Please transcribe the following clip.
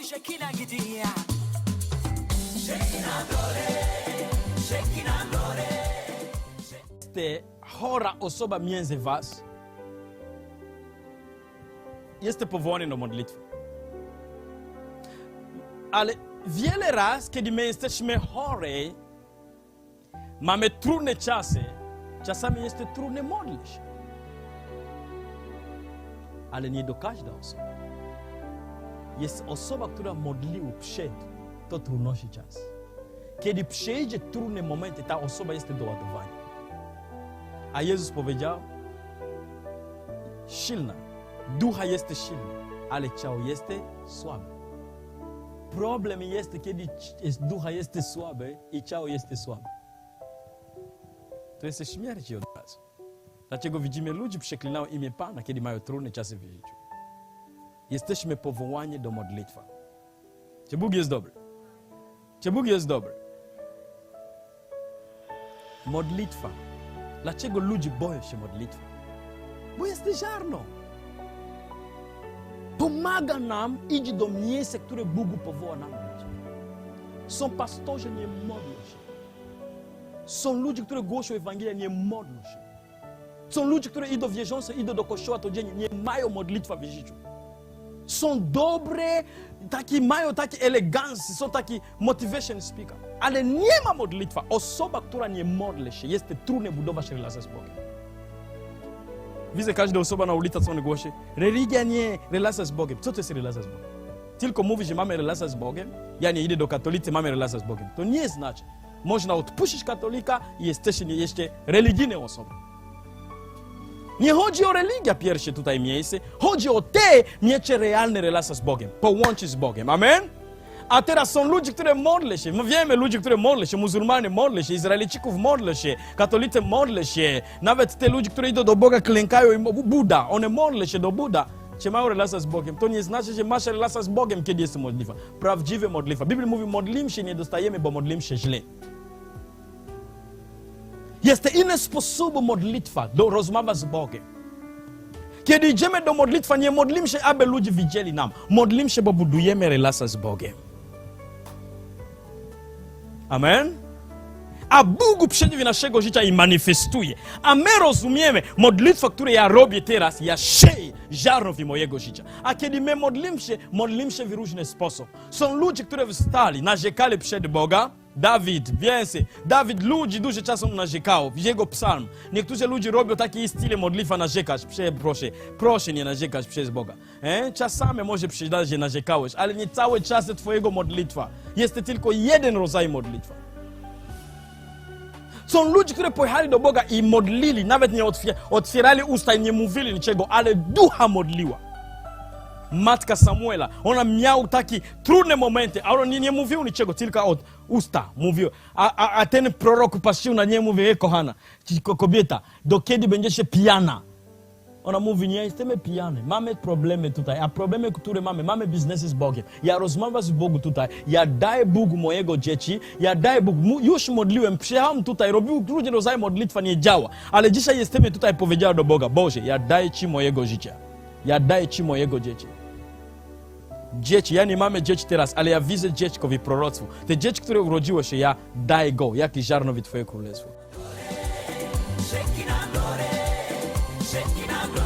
Shekina gidia. Shekina glory. Shekina glory. Este chora osoba między was jest powołany do modlitwy. Ale wiele razy, kiedy my jesteśmy chorzy, mamy trudne czasy, czasami jest trudne modlić się. Ale nie do każdej osoby. Jest osoba, która modliła przed to trudności czas. Kiedy przejdzie trudne momenty, ta osoba jest doładowana. A Jezus powiedział, silna, ducha jest silny, ale ciało jest słabe. Problem jest, kiedy ducha jest słabe i ciało jest słabe. To jest śmierć od razu. Dlaczego widzimy ludzi przeklinają imię Pana, kiedy mają trudne czasy w życiu. Jesteśmy powołani do modlitwy. Czy Bóg jest dobry? Czy Bóg jest dobry? Modlitwa. Dlaczego ludzie boją się modlitwy? Bo jest ziarno. Pomaga nam iść do miejsca, które Bóg powoła nam. Są pastorzy, nie modlą się. Są ludzie, którzy głoszą Ewangelię, nie modlą się. Są ludzie, którzy idą wierzący, idą do kościoła codziennie, nie mają modlitwy w życiu. Są dobre, mają taki elegancję, są taki motivation speaker. Ale nie ma modlitwa. Osoba, która nie modli się, jest trudno budować relację z Bogiem. Widzę każda osoba na ulicy, co on głosi. Religia nie, relacja z Bogiem. Co to jest relacja z Bogiem? Tylko mówi, że mamy relację z Bogiem, ja nie idę do katolicy, mamy relację z Bogiem. To nie znaczy. Można odpuścić katolika i jesteś jeszcze religijną osobą. Nie chodzi o religię pierwsze tutaj miejsce, chodzi o mieć realne relacje z Bogiem, połączyć z Bogiem. Amen? A teraz są ludzie, którzy modlą się. My wiemy ludzi, którzy modlą się, muzułmanie modlą się, Izraelczyków modlą się, katolicy modlą się. Nawet te ludzie, którzy idą do Boga, klękają im Buddha, one modlą się do Buddha. Czy mają relację z Bogiem? To nie znaczy, że masz relację z Bogiem, kiedy jest modlitwa. Prawdziwa modlitwa. Biblia mówi, modlimy się, nie dostajemy, bo modlimy się źle. Jest inny sposób modlitwa, do rozmowy z Bogiem. Kiedy idziemy do modlitwy, nie modlimy się, aby ludzie widzieli nam. Modlimy się, bo budujemy relację z Bogiem. Amen? A Bóg przyjdzie w naszego życia i manifestuje. A my rozumiemy, modlitwa, którą ja robię teraz, ja sieję ziarno w mojego życia. A kiedy my modlimy się w różny sposób. Są ludzie, którzy wstali, narzekali przed Boga. Dawid ludzi dużo czasu narzekał w jego psalm. Niektórzy ludzie robią takie style modlitwa narzekać. Proszę nie narzekać przez Boga. Czasami może przyjść, że narzekałeś, ale nie cały czas twojego modlitwa. Jest tylko jeden rodzaj modlitwa. Są ludzie, którzy pojechali do Boga i modlili, nawet nie otwierali usta i nie mówili niczego, ale ducha modliła. Matka Samuela, ona miała takie trudne momenty, ale on nie mówił niczego, tylko od usta mówił. A ten prorok patrzył na nie, mówi, kochana, kobieta, do kiedy będziesz pijana? Ona mówi, nie jesteśmy pijani, mamy problemy tutaj, a problemy, które mamy biznesy z Bogiem. Ja rozmawiam z Bogiem tutaj, ja daję Bogu mojego dzieci, ja daję Bogu, już modliłem, przyjechałem tutaj, robił różne rodzaje modlitwa, nie działa. Ale dzisiaj jesteśmy tutaj, powiedział do Boga, Boże, ja daję Ci mojego życia, ja daję Ci mojego dzieci. Dzieci, ja nie mamy dzieci teraz, ale ja widzę dziecko w proroctwu. Te dzieci, które urodziło się, ja daję go, jak ziarno w Twoje królestwo. Shekina glory. Shekina glory.